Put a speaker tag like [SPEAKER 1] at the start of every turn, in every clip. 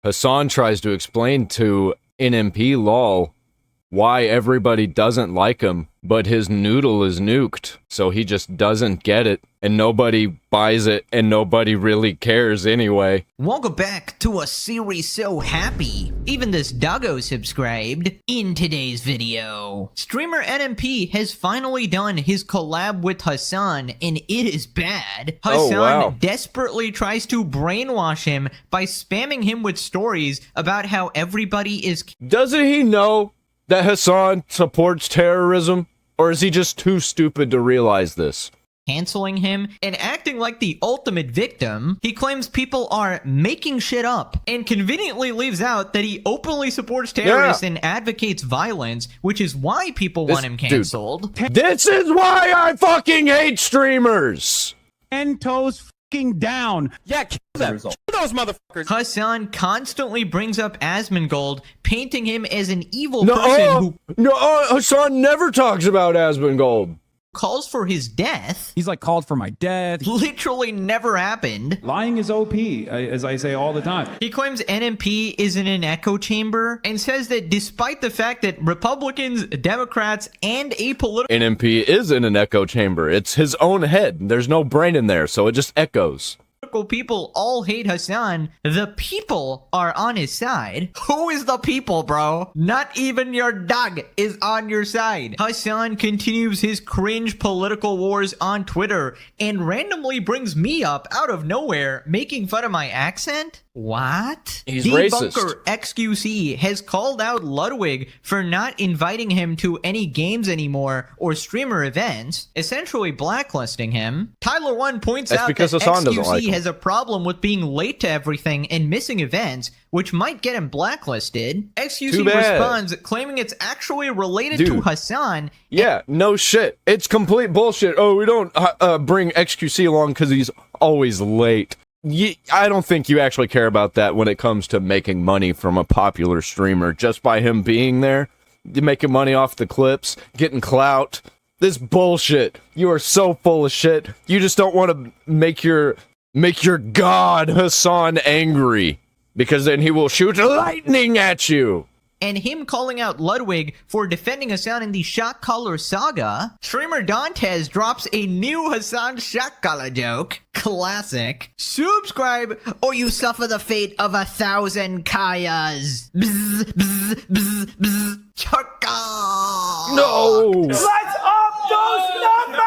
[SPEAKER 1] Hasan tries to explain to NMP lol why everybody doesn't like him, but his noodle is nuked, so he just doesn't get it, and nobody buys it, and nobody really cares anyway.
[SPEAKER 2] Welcome back to a series so happy, even this doggo subscribed. In today's video, streamer NMP has finally done his collab with Hasan, and it is bad. Hasan desperately tries to brainwash him by spamming him with stories about how everybody is...
[SPEAKER 1] Doesn't he know that Hasan supports terrorism? Or is he just too stupid to realize this?
[SPEAKER 2] Canceling him and acting like the ultimate victim. He claims people are making shit up and conveniently leaves out that he openly supports terrorists and advocates violence, which is why people want him canceled.
[SPEAKER 1] This is why I fucking hate streamers!
[SPEAKER 3] 10 toes fucking down.
[SPEAKER 4] Yeah, kill them. Kill those motherfuckers.
[SPEAKER 2] Hasan constantly brings up Asmongold, painting him as an evil person who
[SPEAKER 1] Hasan never talks about Asmongold.
[SPEAKER 2] Calls for his death.
[SPEAKER 3] He's like, called for my death.
[SPEAKER 2] Literally never happened.
[SPEAKER 3] Lying is OP, as I say all the time.
[SPEAKER 2] He claims NMP is in an echo chamber and says that despite the fact that Republicans, Democrats, and apolitical
[SPEAKER 1] NMP is in an echo chamber. It's his own head. There's no brain in there, so it just echoes.
[SPEAKER 2] People all hate Hasan, the people are on his side. Who is the people, bro? Not even your dog is on your side. Hasan continues his cringe political wars on Twitter and randomly brings me up out of nowhere, making fun of my accent. What?
[SPEAKER 1] He's
[SPEAKER 2] Debunker
[SPEAKER 1] racist.
[SPEAKER 2] XQC has called out Ludwig for not inviting him to any games anymore or streamer events, essentially blacklisting him. Tyler One points out that
[SPEAKER 1] Hasan doesn't like
[SPEAKER 2] XQC
[SPEAKER 1] him.
[SPEAKER 2] has a problem with being late to everything and missing events, which might get him blacklisted. XQC responds, claiming it's actually related to Hasan.
[SPEAKER 1] Yeah, no shit. It's complete bullshit. Oh, we don't bring XQC along because he's always late. I don't think you actually care about that when it comes to making money from a popular streamer. Just by him being there, you're making money off the clips, getting clout. This bullshit. You are so full of shit. You just don't want to make your god Hasan angry, because then he will shoot lightning at you.
[SPEAKER 2] And him calling out Ludwig for defending Hasan in the shot collar saga. Streamer Dantes drops a new Hasan shot collar joke. Classic. Subscribe or you suffer the fate of 1,000 Kayas. Bzz, bzz, bzz, bzz. Chaka.
[SPEAKER 1] No!
[SPEAKER 4] Let's up those numbers!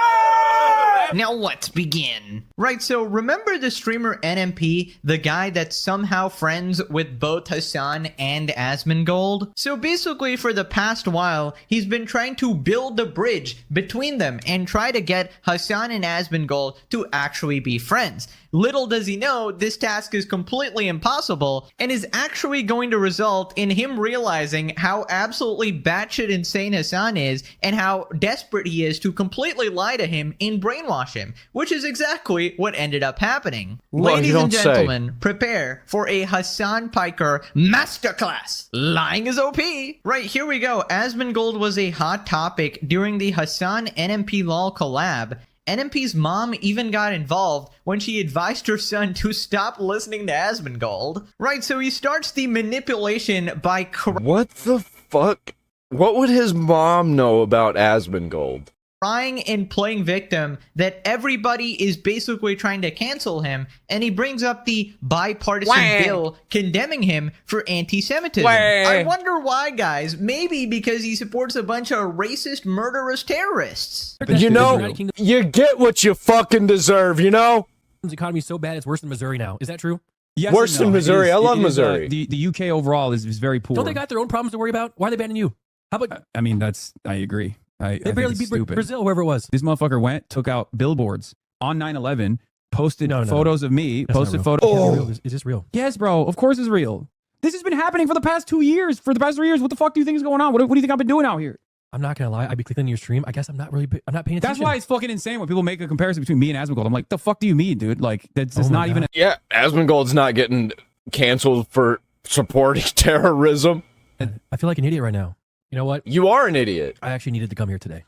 [SPEAKER 2] Now let's begin. Right, so remember the streamer NMP, the guy that's somehow friends with both Hasan and Asmongold? So basically for the past while, he's been trying to build the bridge between them and try to get Hasan and Asmongold to actually be friends. Little does he know, this task is completely impossible and is actually going to result in him realizing how absolutely batshit insane Hasan is and how desperate he is to completely lie to him and brainwash him, which is exactly what ended up happening.
[SPEAKER 1] Well,
[SPEAKER 2] Ladies and gentlemen, prepare for a Hasan Piker masterclass. Lying is OP. Right, here we go. Asmongold was a hot topic during the Hasan NMP LOL collab. NMP's mom even got involved when she advised her son to stop listening to Asmongold. Right, so he starts the manipulation by...
[SPEAKER 1] What the fuck? What would his mom know about Asmongold?
[SPEAKER 2] Crying and playing victim that everybody is basically trying to cancel him, and he brings up the bipartisan bill condemning him for anti-Semitism. I wonder why, guys. Maybe because he supports a bunch of racist, murderous terrorists.
[SPEAKER 1] You know, you get what you fucking deserve, you know?
[SPEAKER 4] The economy is so bad it's worse than Missouri now. Is that true?
[SPEAKER 3] Yes,
[SPEAKER 1] worse than Missouri. I love Missouri.
[SPEAKER 3] The UK overall is very poor.
[SPEAKER 4] Don't they got their own problems to worry about? Why are they banning you? How about...
[SPEAKER 3] I mean, I agree.
[SPEAKER 4] They barely beat Brazil, whoever it was.
[SPEAKER 3] This motherfucker went, took out billboards on 9/11, posted photos of me, posted photos.
[SPEAKER 4] Is this real?
[SPEAKER 3] Yes, bro. Of course it's real. This has been happening for the past 2 years. For the past 3 years, what the fuck do you think is going on? What do you think I've been doing out here?
[SPEAKER 4] I'm not gonna lie. I'd be clicking on your stream. I guess I'm not paying attention.
[SPEAKER 3] That's why it's fucking insane when people make a comparison between me and Asmongold. I'm like, the fuck do you mean, dude? Like, that's not even.
[SPEAKER 1] Yeah, Asmongold's not getting canceled for supporting terrorism.
[SPEAKER 4] I feel like an idiot right now. You know what?
[SPEAKER 1] You are an idiot.
[SPEAKER 4] I actually needed to come here today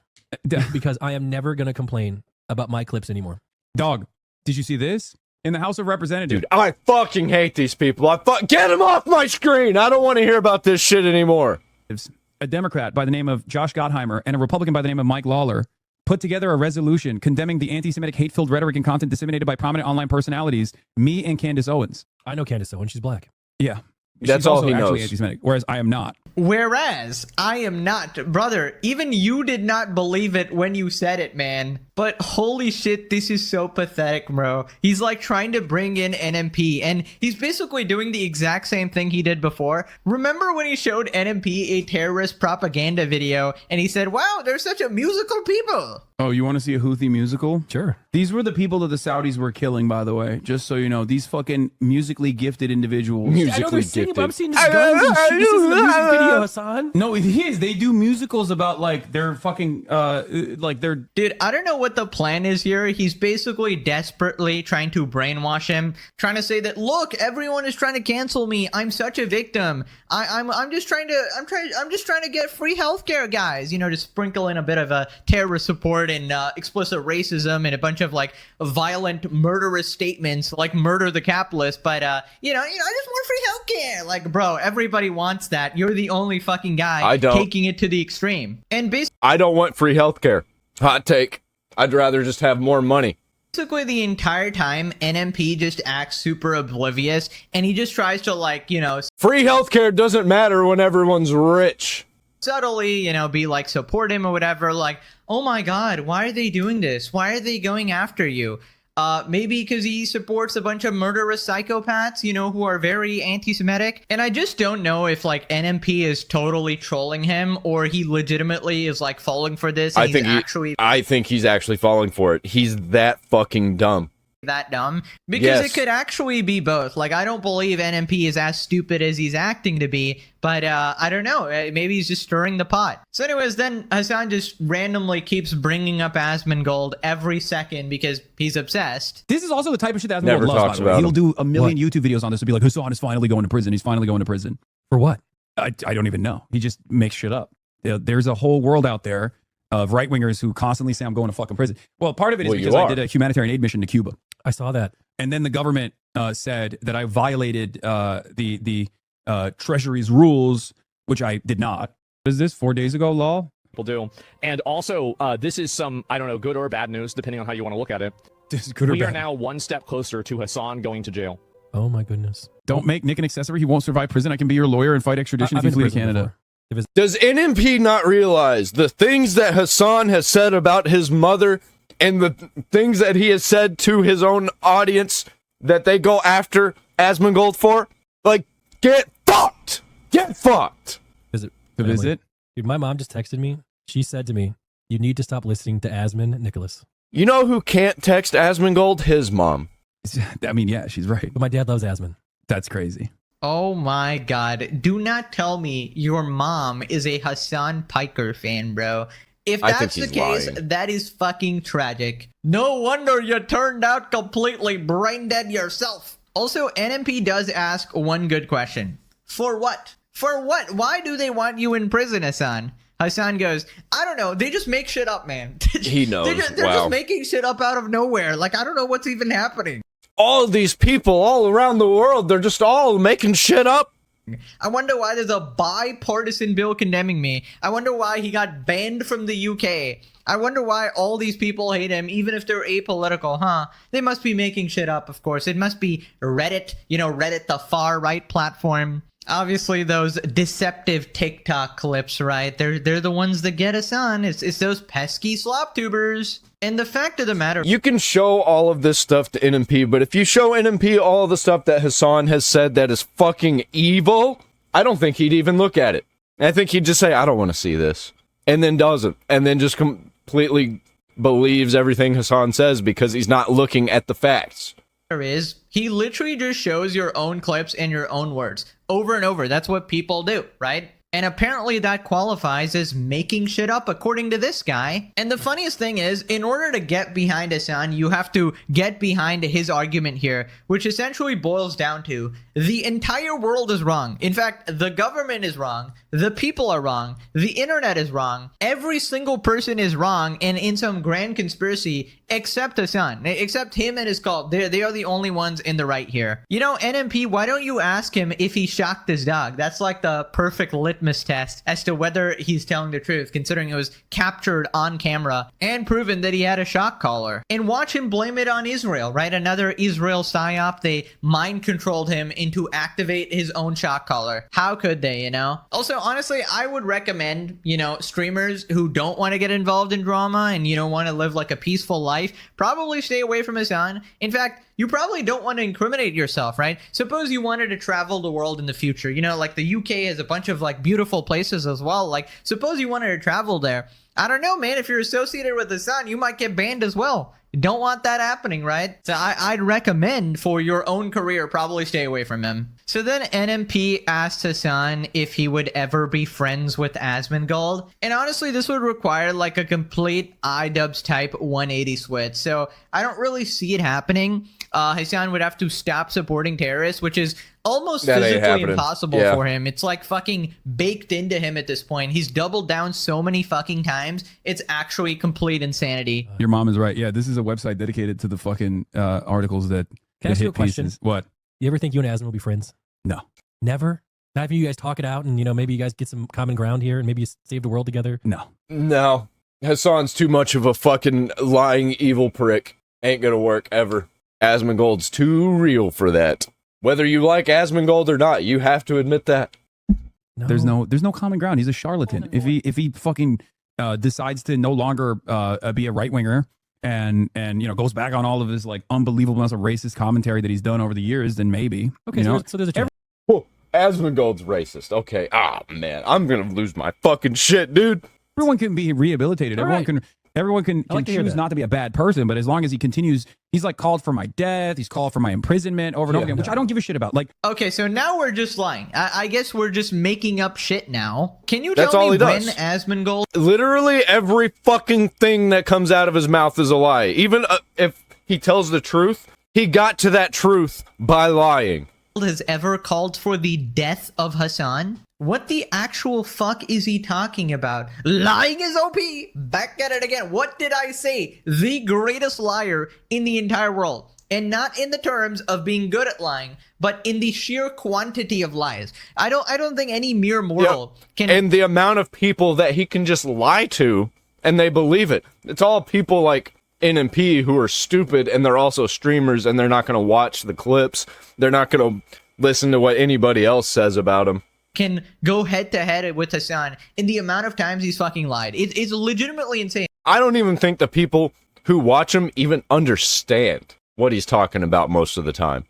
[SPEAKER 4] because I am never gonna complain about my clips anymore.
[SPEAKER 3] Dog, did you see this? in the House of Representatives.
[SPEAKER 1] Dude, I fucking hate these people. Get them off my screen. I don't want to hear about this shit anymore.
[SPEAKER 3] A Democrat by the name of Josh Gottheimer and a Republican by the name of Mike Lawler put together a resolution condemning the anti-Semitic hate-filled rhetoric and content disseminated by prominent online personalities, me and Candace Owens.
[SPEAKER 4] I know Candace Owens. She's black.
[SPEAKER 3] Yeah.
[SPEAKER 1] That's
[SPEAKER 3] She's
[SPEAKER 1] all
[SPEAKER 3] also
[SPEAKER 1] he
[SPEAKER 3] actually
[SPEAKER 1] knows.
[SPEAKER 3] anti-Semitic, whereas I am not.
[SPEAKER 2] Whereas I am not. Brother, even you did not believe it when you said it, man. But holy shit, this is so pathetic, bro. He's like trying to bring in NMP, and he's basically doing the exact same thing he did before. Remember when he showed NMP a terrorist propaganda video, and he said, wow, they're such a musical people.
[SPEAKER 3] Oh, you want to see a Houthi musical?
[SPEAKER 4] Sure.
[SPEAKER 3] These were the people that the Saudis were killing, by the way. Just so you know, these fucking musically gifted individuals.
[SPEAKER 4] I know they're singing, but I'm seeing just guns and shit. This isn't a music video, Hasan.
[SPEAKER 3] No, it is. They do musicals about like their fucking like their.
[SPEAKER 2] Dude, I don't know what the plan is here. He's basically desperately trying to brainwash him, trying to say that, look, everyone is trying to cancel me. I'm such a victim. I'm just trying to get free healthcare, guys. You know, just sprinkle in a bit of a terrorist support and explicit racism and a bunch of like violent, murderous statements like murder the capitalist. But I just want free healthcare. Like, bro, everybody wants that. You're the only fucking guy taking it to the extreme. And
[SPEAKER 1] I don't want free healthcare. Hot take. I'd rather just have more money.
[SPEAKER 2] basically the entire time, NMP just acts super oblivious, and he just tries to, like,
[SPEAKER 1] free healthcare doesn't matter when everyone's rich.
[SPEAKER 2] Subtly, be like, support him or whatever. Like, oh my god, why are they doing this? Why are they going after you? Maybe because he supports a bunch of murderous psychopaths, who are very anti-Semitic. And I just don't know if, like, NMP is totally trolling him or he legitimately is, like, falling for this.
[SPEAKER 1] I think he's actually falling for it. He's that fucking dumb.
[SPEAKER 2] That dumb, because it could actually be both. Like, I don't believe NMP is as stupid as he's acting to be, but I don't know, maybe he's just stirring the pot. So anyways, then Hasan just randomly keeps bringing up Asmongold every second because he's obsessed.
[SPEAKER 3] This is also the type of shit that Asmongold
[SPEAKER 1] Never
[SPEAKER 3] loves,
[SPEAKER 1] talks
[SPEAKER 3] by the way.
[SPEAKER 1] about
[SPEAKER 3] He'll
[SPEAKER 1] him.
[SPEAKER 3] do a million YouTube videos on this and be like, Hasan is finally going to prison. He's finally going to prison.
[SPEAKER 4] For what?
[SPEAKER 3] I don't even know. He just makes shit up. There's a whole world out there of right-wingers who constantly say I'm going to fucking prison. Well, part of it is because I did a humanitarian aid mission to Cuba.
[SPEAKER 4] I saw that.
[SPEAKER 3] And then the government said that I violated the Treasury's rules, which I did not. Is this 4 days ago, Law?
[SPEAKER 5] People do. And also, this is some, I don't know, good or bad news, depending on how you want to look at it.
[SPEAKER 3] This is good or
[SPEAKER 5] We
[SPEAKER 3] bad.
[SPEAKER 5] are now one step closer to Hasan going to jail.
[SPEAKER 4] Oh my goodness.
[SPEAKER 3] Don't make Nick an accessory. He won't survive prison. I can be your lawyer and fight extradition if you
[SPEAKER 4] I've been
[SPEAKER 3] flee
[SPEAKER 4] to
[SPEAKER 3] to
[SPEAKER 4] prison
[SPEAKER 3] Canada.
[SPEAKER 4] before.
[SPEAKER 1] Does NMP not realize the things that Hasan has said about his mother and the things that he has said to his own audience that they go after Asmongold for? Like, get fucked! Get fucked!
[SPEAKER 4] Visit.
[SPEAKER 3] To
[SPEAKER 4] family.
[SPEAKER 3] visit?
[SPEAKER 4] Dude, my mom just texted me. She said to me, you need to stop listening to Asmon Nicholas.
[SPEAKER 1] You know who can't text Asmongold? His mom.
[SPEAKER 3] I mean, yeah, she's right.
[SPEAKER 4] But my dad loves Asmon.
[SPEAKER 3] That's crazy.
[SPEAKER 2] Oh my god, do not tell me your mom is a Hasan Piker fan, bro. If
[SPEAKER 1] I think
[SPEAKER 2] that's the
[SPEAKER 1] he's
[SPEAKER 2] case,
[SPEAKER 1] lying.
[SPEAKER 2] that is fucking tragic. No wonder you turned out completely brain dead yourself. Also, NMP does ask one good question. For what? For what? Why do they want you in prison, Hasan? Hasan goes, I don't know. They just make shit up, man.
[SPEAKER 1] He knows.
[SPEAKER 2] They're
[SPEAKER 1] Wow.
[SPEAKER 2] just making shit up out of nowhere. Like, I don't know what's even happening.
[SPEAKER 1] All of these people all around the world, they're just all making shit up.
[SPEAKER 2] I wonder why there's a bipartisan bill condemning me. I wonder why he got banned from the UK. I wonder why all these people hate him, even if they're apolitical, huh? They must be making shit up, of course. It must be Reddit, Reddit, the far right platform. Obviously, those deceptive TikTok clips, right? They're the ones that get us on. It's those pesky slop tubers. And the fact of the matter,
[SPEAKER 1] You can show all of this stuff to NMP, but if you show NMP all of the stuff that Hasan has said that is fucking evil, I don't think he'd even look at it. I think he'd just say, I don't want to see this. And then doesn't. And then just completely believes everything Hasan says because he's not looking at the facts.
[SPEAKER 2] is he literally just shows your own clips and your own words over and over. That's what people do, right? And apparently that qualifies as making shit up according to this guy. And the funniest thing is, in order to get behind Hasan, you have to get behind his argument here, which essentially boils down to the entire world is wrong. In fact, the government is wrong. The people are wrong. The internet is wrong. Every single person is wrong. And in some grand conspiracy, Except Hasan. Except him and his cult. They are the only ones in the right here. You know, NMP, why don't you ask him if he shocked his dog? That's like the perfect litmus test as to whether he's telling the truth, considering it was captured on camera and proven that he had a shock collar. And watch him blame it on Israel, right? Another Israel psyop. They mind controlled him into activate his own shock collar. How could they, you know? Also, honestly, I would recommend, you know, streamers who don't want to get involved in drama and, you know, want to live like a peaceful life, probably stay away from Hasan. In fact, you probably don't want to incriminate yourself, right? Suppose you wanted to travel the world in the future. You know, like the UK has a bunch of like beautiful places as well. Like, suppose you wanted to travel there. I don't know, man. If you're associated with Hasan, you might get banned as well. You don't want that happening, right? So I'd recommend for your own career, probably stay away from him. So then NMP asked Hasan if he would ever be friends with Asmongold. And honestly, this would require like a complete iDubbbz type 180 switch. So I don't really see it happening. Hasan would have to stop supporting terrorists, which is almost physically impossible for him. It's like fucking baked into him at this point. He's doubled down so many fucking times. It's actually complete insanity.
[SPEAKER 3] Your mom is right. Yeah, this is a website dedicated to the fucking articles that
[SPEAKER 4] Can I ask you
[SPEAKER 3] hit
[SPEAKER 4] a question?
[SPEAKER 3] pieces. What?
[SPEAKER 4] You ever think you and Asmon will be friends?
[SPEAKER 3] No.
[SPEAKER 4] Never? Not even you guys talk it out and, you know, maybe you guys get some common ground here and maybe you save the world together?
[SPEAKER 3] No.
[SPEAKER 1] No. Hasan's too much of a fucking lying evil prick. Ain't gonna work ever. Asmongold's too real for that. Whether you like Asmongold or not, you have to admit that.
[SPEAKER 4] No.
[SPEAKER 3] There's no common ground. He's a charlatan. If he fucking decides to no longer be a right winger and you know goes back on all of his like unbelievable amounts of racist commentary that he's done over the years, then maybe.
[SPEAKER 4] Okay,
[SPEAKER 3] you know?
[SPEAKER 4] so there's a chance.
[SPEAKER 1] Whoa, Asmongold's racist. Okay. Ah, man, I'm gonna lose my fucking shit, dude.
[SPEAKER 3] Everyone can be rehabilitated.
[SPEAKER 4] All
[SPEAKER 3] Everyone can
[SPEAKER 4] I like to hear
[SPEAKER 3] choose
[SPEAKER 4] that.
[SPEAKER 3] not to be a bad person, but as long as he continues, he's like called for my death, he's called for my imprisonment over and over again, which I don't give a shit about. Like,
[SPEAKER 2] Okay, so now we're just lying. I guess we're just making up shit now. Can you
[SPEAKER 1] That's
[SPEAKER 2] tell
[SPEAKER 1] all
[SPEAKER 2] me
[SPEAKER 1] he
[SPEAKER 2] when
[SPEAKER 1] does.
[SPEAKER 2] Asmongold
[SPEAKER 1] Literally every fucking thing that comes out of his mouth is a lie. Even if he tells the truth, he got to that truth by lying.
[SPEAKER 2] has ever called for the death of Hasan? What the actual fuck is he talking about? Lying is OP! Back at it again. What did I say? The greatest liar in the entire world. And not in the terms of being good at lying, but in the sheer quantity of lies. I don't think any mere mortal can.
[SPEAKER 1] And the amount of people that he can just lie to and they believe it. It's all people like NMP who are stupid and they're also streamers and they're not going to watch the clips. They're not going to listen to what anybody else says about him.
[SPEAKER 2] Can go head to head with Hasan in the amount of times he's fucking lied. It's legitimately insane.
[SPEAKER 1] I don't even think the people who watch him even understand what he's talking about most of the time.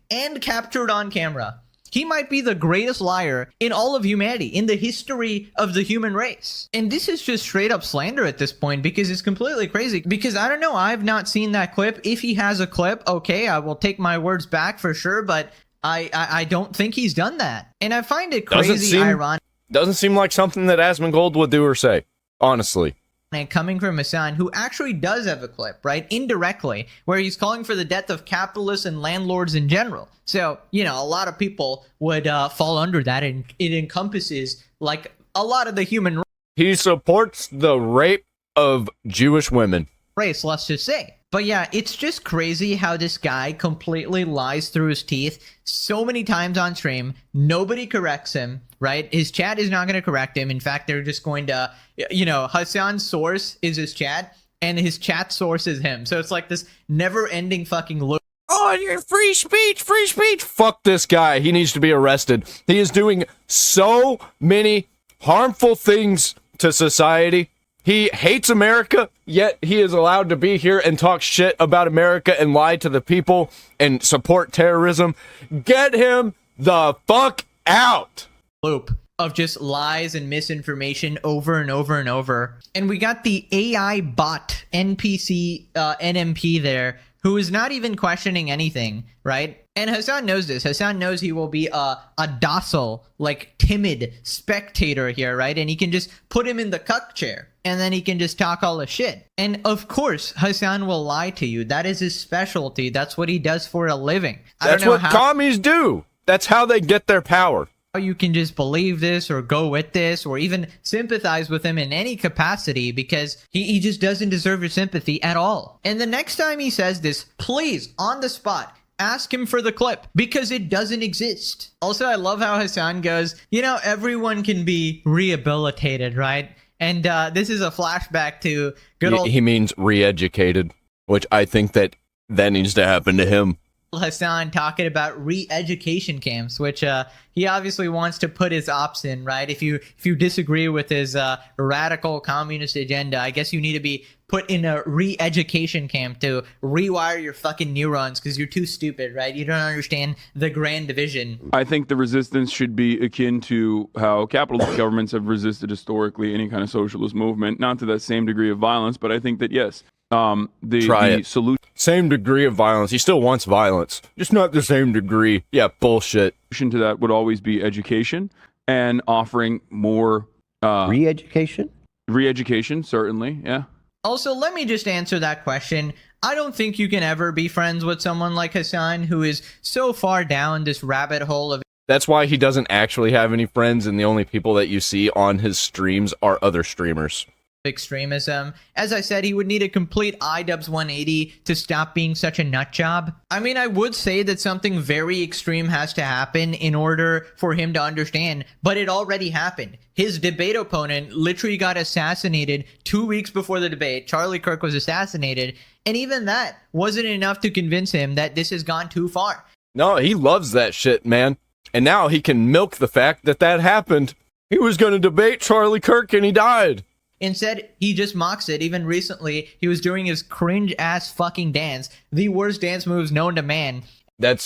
[SPEAKER 2] And captured on camera. He might be the greatest liar in all of humanity, in the history of the human race. And this is just straight up slander at this point because it's completely crazy. Because I don't know, I've not seen that clip. If he has a clip, okay, I will take my words back for sure, but I don't think he's done that. And I find it crazy ironic.
[SPEAKER 1] Doesn't seem like something that Asmongold would do or say, honestly.
[SPEAKER 2] And coming from Hasan, who actually does have a clip, right, indirectly, where he's calling for the death of capitalists and landlords in general. So, you know, a lot of people would fall under that, and it encompasses, like, a lot of the human
[SPEAKER 1] He supports the rape of Jewish women.
[SPEAKER 2] race, let's just say. But yeah, it's just crazy how this guy completely lies through his teeth so many times on stream. Nobody corrects him, right? His chat is not going to correct him. In fact, they're just going to, you know, Hasan's source is his chat, and his chat source is him. So it's like this never-ending fucking loop.
[SPEAKER 1] Oh, you're free speech, free speech. Fuck this guy. He needs to be arrested. He is doing so many harmful things to society. He hates America, yet he is allowed to be here and talk shit about America and lie to the people and support terrorism. Get him the fuck out.
[SPEAKER 2] Loop of just lies and misinformation over and over and over. And we got the AI bot NPC NMP there, who is not even questioning anything, right? And Hasan knows this. Hasan knows he will be a docile, like timid spectator here, right? And he can just put him in the cuck chair, and then he can just talk all the shit. And of course, Hasan will lie to you. That is his specialty. That's what he does for a living.
[SPEAKER 1] That's what commies do. That's how they get their power.
[SPEAKER 2] you can just believe this or go with this or even sympathize with him in any capacity because he just doesn't deserve your sympathy at all. And the next time he says this, please, on the spot, ask him for the clip because it doesn't exist. Also, I love how Hasan goes, you know, everyone can be rehabilitated, right? And this is a flashback to good old
[SPEAKER 1] He means re-educated, which I think that needs to happen to him.
[SPEAKER 2] Hasan talking about re-education camps, which he obviously wants to put his ops in, right? If you disagree with his radical communist agenda, I guess you need to be put in a re-education camp to rewire your fucking neurons because you're too stupid, right? You don't understand the grand division.
[SPEAKER 6] I think the resistance should be akin to how capitalist governments have resisted historically any kind of socialist movement, not to that same degree of violence, but I think that yes, the solution
[SPEAKER 1] Same degree of violence. He still wants violence, just not the same degree. Yeah, bullshit.
[SPEAKER 6] to that would always be education and offering more
[SPEAKER 7] Re-education?
[SPEAKER 6] re-education, certainly, yeah.
[SPEAKER 2] Also, let me just answer that question. I don't think you can ever be friends with someone like Hasan who is so far down this rabbit hole of
[SPEAKER 1] That's why he doesn't actually have any friends, and the only people that you see on his streams are other streamers.
[SPEAKER 2] extremism. As I said, he would need a complete iDubbbz 180 to stop being such a nut job. I mean, I would say that something very extreme has to happen in order for him to understand, but it already happened. His debate opponent literally got assassinated 2 weeks before the debate. Charlie Kirk was assassinated, and even that wasn't enough to convince him that this has gone too far.
[SPEAKER 1] No, he loves that shit, man. And now he can milk the fact that happened. He was going to debate Charlie Kirk and he died.
[SPEAKER 2] Instead, he just mocks it. Even recently, he was doing his cringe-ass fucking dance, the worst dance moves known to man.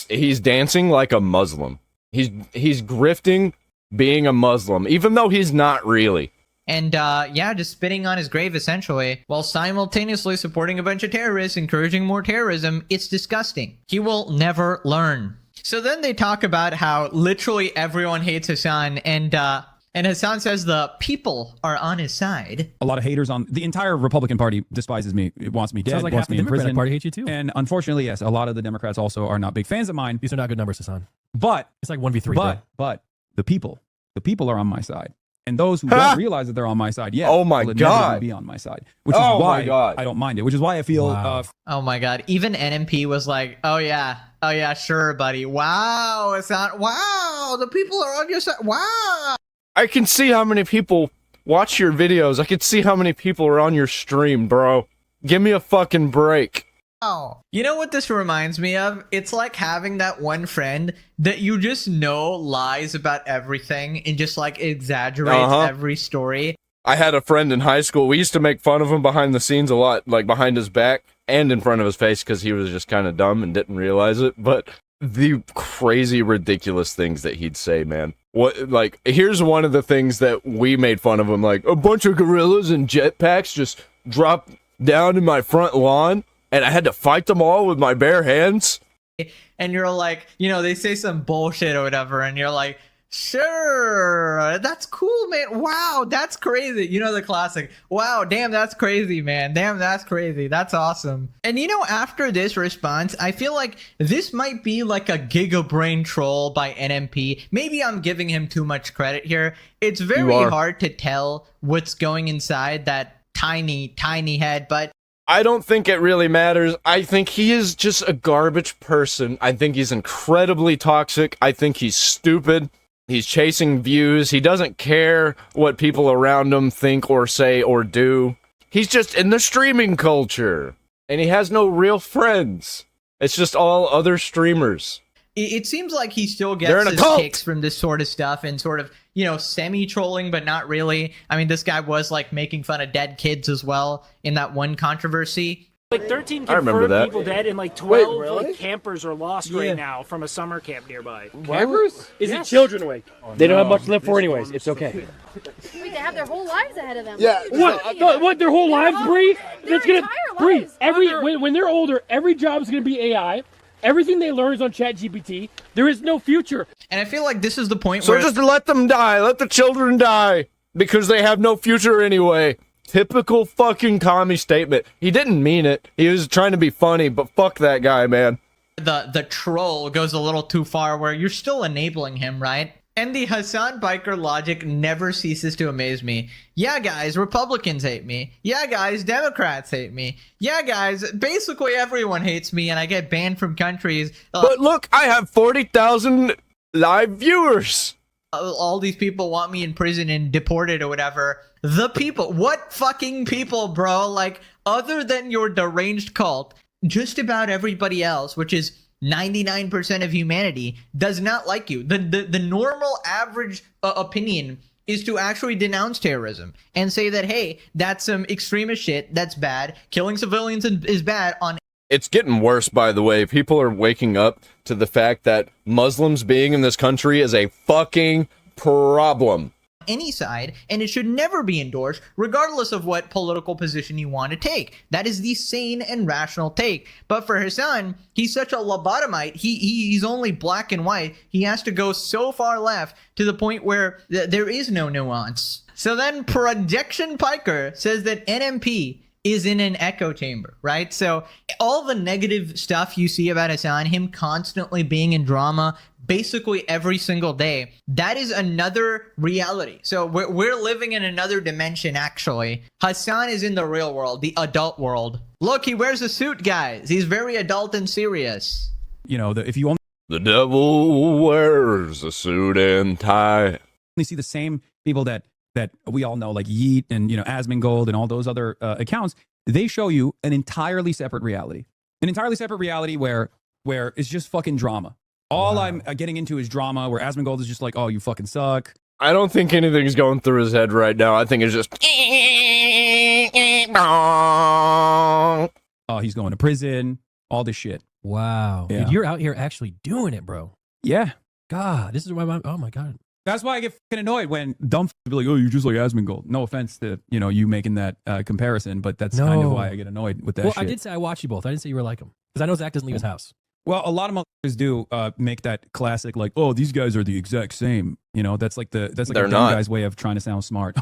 [SPEAKER 1] He's dancing like a Muslim. He's grifting being a Muslim, even though he's not really.
[SPEAKER 2] And, yeah, just spitting on his grave, essentially, while simultaneously supporting a bunch of terrorists, encouraging more terrorism. It's disgusting. He will never learn. So then they talk about how literally everyone hates Hasan, and Hasan says the people are on his side.
[SPEAKER 3] A lot of haters on the entire Republican Party despises me. It wants me dead.
[SPEAKER 4] Sounds like
[SPEAKER 3] wants
[SPEAKER 4] half the
[SPEAKER 3] me in
[SPEAKER 4] Democratic
[SPEAKER 3] prison.
[SPEAKER 4] Party hates you too.
[SPEAKER 3] And unfortunately, yes, a lot of the Democrats also are not big fans of mine.
[SPEAKER 4] These are not good numbers, Hasan.
[SPEAKER 3] But
[SPEAKER 4] It's like 1v3.
[SPEAKER 3] but the people are on my side. And those who don't realize that they're on my side,
[SPEAKER 1] Oh my
[SPEAKER 3] will
[SPEAKER 1] God.
[SPEAKER 3] never be on my side. Which is
[SPEAKER 1] Oh my
[SPEAKER 3] why
[SPEAKER 1] God.
[SPEAKER 3] I don't mind it. Which is why I feel
[SPEAKER 4] Wow.
[SPEAKER 2] Oh my god. Even NMP was like, oh yeah, sure, buddy. Wow, Hasan. Wow, the people are on your side. Wow.
[SPEAKER 1] I can see how many people watch your videos. I can see how many people are on your stream, bro. Give me a fucking break.
[SPEAKER 2] You know what this reminds me of? It's like having that one friend that you just know lies about everything and just like exaggerates every story.
[SPEAKER 1] I had a friend in high school. We used to make fun of him behind the scenes a lot, like behind his back and in front of his face because he was just kind of dumb and didn't realize it. But the crazy, ridiculous things that he'd say, man. Here's one of the things that we made fun of him, like a bunch of gorillas and jetpacks just dropped down in my front lawn. And I had to fight them all with my bare hands.
[SPEAKER 2] And you're like, you know, they say some bullshit or whatever, and you're like, sure, that's cool, man. Wow, that's crazy. You know, the classic, wow, damn, that's crazy, man. Damn, that's crazy. That's awesome. And you know, after this response, I feel like this might be like a gigabrain troll by NMP. Maybe I'm giving him too much credit here. It's very hard to tell what's going inside that tiny head, but
[SPEAKER 1] I don't think it really matters. I think he is just a garbage person. I think he's incredibly toxic. I think he's stupid. He's chasing views. He doesn't care what people around him think or say or do. He's just in the streaming culture. And he has no real friends. It's just all other streamers.
[SPEAKER 2] It seems like he still
[SPEAKER 1] They're in
[SPEAKER 2] gets
[SPEAKER 1] a
[SPEAKER 2] his
[SPEAKER 1] cult.
[SPEAKER 2] kicks from this sort of stuff and sort of, you know, semi-trolling, but not really. I mean, this guy was like making fun of dead kids as well in that one controversy.
[SPEAKER 8] Like 13
[SPEAKER 1] I remember
[SPEAKER 8] confirmed
[SPEAKER 1] that.
[SPEAKER 8] people dead and like 12 like campers are lost right now from a summer camp nearby.
[SPEAKER 9] Campers? Is it children awake? They don't have much to live for anyways. It's okay.
[SPEAKER 10] Wait, they have their whole lives ahead of them.
[SPEAKER 9] Yeah. What? Their whole lives, Bree? That's gonna Bree. When they're older, every job is gonna be AI. Everything they learn is on ChatGPT. There is no future.
[SPEAKER 2] And I feel like this is the point
[SPEAKER 1] So
[SPEAKER 2] where
[SPEAKER 1] just let them die. Let the children die. Because they have no future anyway. Typical fucking commie statement. He didn't mean it. He was trying to be funny, but fuck that guy, man.
[SPEAKER 2] the troll goes a little too far where you're still enabling him, right? And the Hasan biker logic never ceases to amaze me. Yeah, guys, Republicans hate me. Yeah, guys, Democrats hate me. Yeah, guys, basically everyone hates me and I get banned from countries.
[SPEAKER 1] But look, I have 40,000 live viewers.
[SPEAKER 2] All these people want me in prison and deported or whatever. The people, what fucking people, bro? Like, other than your deranged cult, just about everybody else, which is 99% of humanity, does not like you. The normal average opinion is to actually denounce terrorism and say that, hey, that's some extremist shit, that's bad, killing civilians is bad on.
[SPEAKER 1] It's getting worse, by the way. People are waking up to the fact that Muslims being in this country is a fucking problem.
[SPEAKER 2] Any side, and it should never be endorsed, regardless of what political position you want to take. That is the sane and rational take. But for Hasan, he's such a lobotomite. He's only black and white. He has to go so far left to the point where there is no nuance. So then Projection Piker says that NMP is in an echo chamber, right? So all the negative stuff you see about Hasan, him constantly being in drama basically every single day, that is another reality. So we're living in another dimension, actually. Hasan is in the real world, the adult world. Look, he wears a suit, guys. He's very adult and serious.
[SPEAKER 3] You know, if you only
[SPEAKER 1] The devil wears a suit and tie.
[SPEAKER 3] see the same people that we all know, like Yeet and, you know, Asmongold and all those other accounts, they show you an entirely separate reality. An entirely separate reality where it's just fucking drama. All I'm getting into is drama, where Asmongold is just like, oh, you fucking suck.
[SPEAKER 1] I don't think anything's going through his head right now. I think it's just...
[SPEAKER 3] Oh, he's going to prison, all this shit.
[SPEAKER 4] Wow.
[SPEAKER 3] Yeah.
[SPEAKER 4] Dude, you're out here actually doing it, bro.
[SPEAKER 3] Yeah.
[SPEAKER 4] God, this is why oh my God.
[SPEAKER 3] That's why I get fucking annoyed when dumb be like, oh, you're just like Asmongold. No offense to, you know, you making that comparison, but that's kind of why I get annoyed with that shit.
[SPEAKER 4] Well, I did say I watched you both. I didn't say you were like him. Because I know Zach doesn't leave his house.
[SPEAKER 3] Well, a lot of motherfuckers do make that classic, like, oh, these guys are the exact same. You know, that's like a dumb guy's way of trying to sound smart.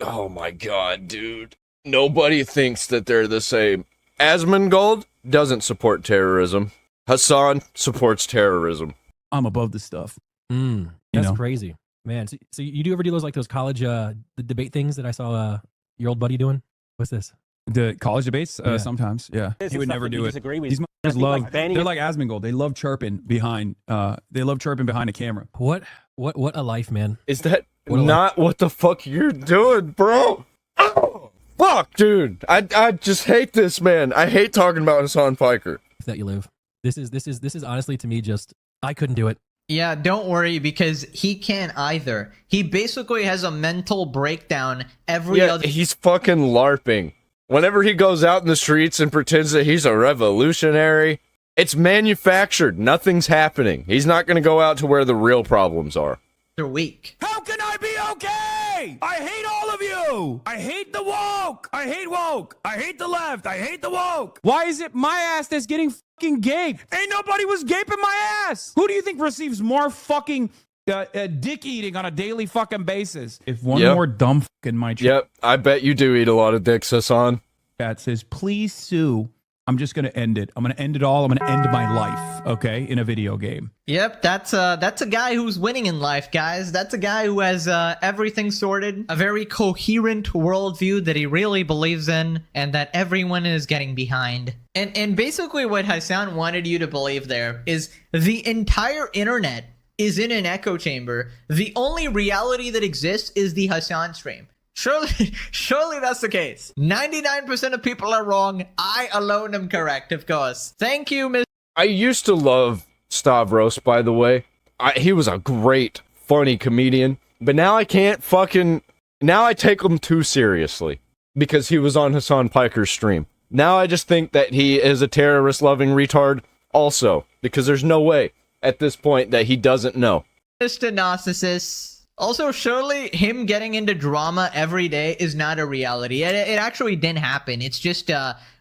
[SPEAKER 1] Oh my god, dude. Nobody thinks that they're the same. Asmongold doesn't support terrorism. Hasan supports terrorism.
[SPEAKER 3] I'm above this stuff.
[SPEAKER 4] That's crazy. Man, so you do ever do those college the debate things that I saw your old buddy doing? What's this?
[SPEAKER 3] The college debates? Sometimes, yeah. He would never do it. These motherfuckers love, they're like Asmongold. They love chirping behind a camera.
[SPEAKER 4] What a life, man.
[SPEAKER 1] Is that not what the fuck you're doing, bro? Oh, fuck, dude. I just hate this, man. I hate talking about Hasan Piker.
[SPEAKER 4] That you live. This is honestly, to me, just, I couldn't do it.
[SPEAKER 2] Yeah, don't worry, because he can't either. He basically has a mental breakdown every other...
[SPEAKER 1] He's fucking LARPing. Whenever he goes out in the streets and pretends that he's a revolutionary, it's manufactured. Nothing's happening. He's not going to go out to where the real problems are.
[SPEAKER 2] They're weak.
[SPEAKER 3] How can I be okay? I hate all of you. I hate the woke. I hate woke. I hate the left. I hate the woke. Why is it my ass that's getting fucking gaped? Ain't nobody was gaping my ass. Who do you think receives more fucking dick eating on a daily fucking basis? If one more dumb fucking my
[SPEAKER 1] Yep, I bet you do eat a lot of dicks, Hasan.
[SPEAKER 3] That says, please sue. I'm just going to end it. I'm going to end it all. I'm going to end my life, okay, in a video game.
[SPEAKER 2] Yep, that's a guy who's winning in life, guys. That's a guy who has everything sorted, a very coherent worldview that he really believes in, and that everyone is getting behind. And basically what Hasan wanted you to believe there is the entire internet is in an echo chamber. The only reality that exists is the Hasan stream. Surely that's the case. 99% of people are wrong. I alone am correct, of course. Thank you, Miss.
[SPEAKER 1] I used to love Stavros, by the way. He was a great, funny comedian. But now I can't fucking... Now I take him too seriously. Because he was on Hasan Piker's stream. Now I just think that he is a terrorist-loving retard also. Because there's no way, at this point, that he doesn't know.
[SPEAKER 2] Mr. Narcissus. Also, surely him getting into drama every day is not a reality. It actually didn't happen. It's just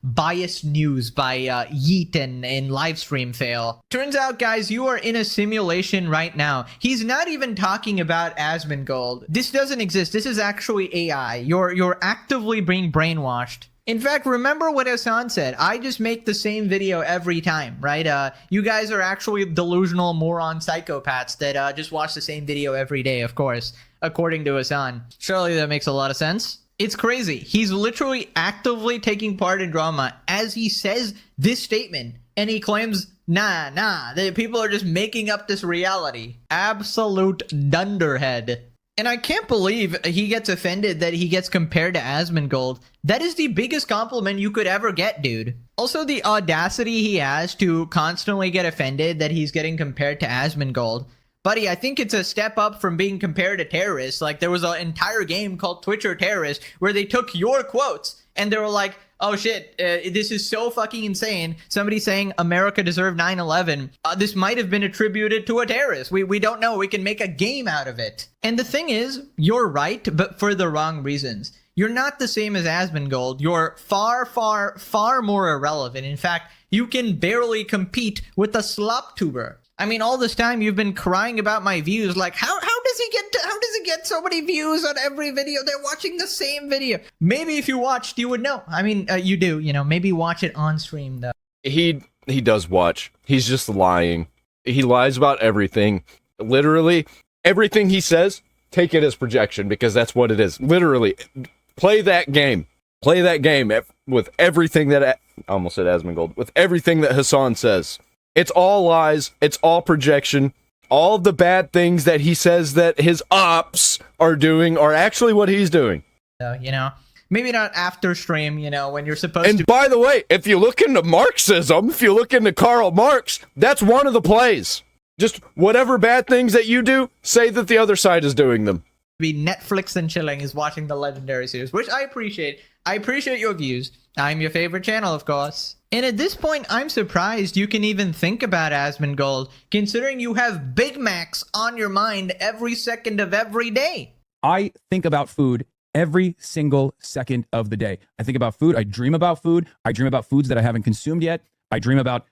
[SPEAKER 2] biased news by Yeet and Livestream fail. Turns out, guys, you are in a simulation right now. He's not even talking about Asmongold. This doesn't exist. This is actually AI. You're actively being brainwashed. In fact, remember what Hasan said. I just make the same video every time, right? You guys are actually delusional moron psychopaths that just watch the same video every day, of course, according to Hasan. Surely that makes a lot of sense. It's crazy. He's literally actively taking part in drama as he says this statement, and he claims, nah, the people are just making up this reality. Absolute dunderhead. And I can't believe he gets offended that he gets compared to Asmongold. That is the biggest compliment you could ever get, dude. Also, the audacity he has to constantly get offended that he's getting compared to Asmongold. Buddy, I think it's a step up from being compared to terrorists. Like, there was an entire game called Twitcher Terrorist where they took your quotes and they were like, oh shit, this is so fucking insane. Somebody saying America deserved 9/11. This might have been attributed to a terrorist. We don't know. We can make a game out of it. And the thing is, you're right, but for the wrong reasons. You're not the same as Asmongold. You're far more irrelevant. In fact, you can barely compete with a slop tuber. I mean, all this time you've been crying about my views. Like, how does he get so many views on every video? They're watching the same video. Maybe if you watched, you would know. I mean, you do. You know, maybe watch it on stream though.
[SPEAKER 1] He does watch. He's just lying. He lies about everything. Literally, everything he says, take it as projection because that's what it is. Literally, play that game. Play that game with everything that I almost said Asmongold. With everything that Hasan says. It's all lies. It's all projection. All of the bad things that he says that his ops are doing are actually what he's doing.
[SPEAKER 2] So, you know, maybe not after stream, you know, when you're supposed to.
[SPEAKER 1] And by the way, if you look into Marxism, if you look into Karl Marx, that's one of the plays. Just whatever bad things that you do, say that the other side is doing them.
[SPEAKER 2] Be Netflix and chilling is watching the Legendary series, which I appreciate. I appreciate your views. I'm your favorite channel, of course. And at this point, I'm surprised you can even think about Asmongold, considering you have Big Macs on your mind every second of every day.
[SPEAKER 3] I think about food every single second of the day. I think about food. I dream about food. I dream about foods that I haven't consumed yet. I dream about,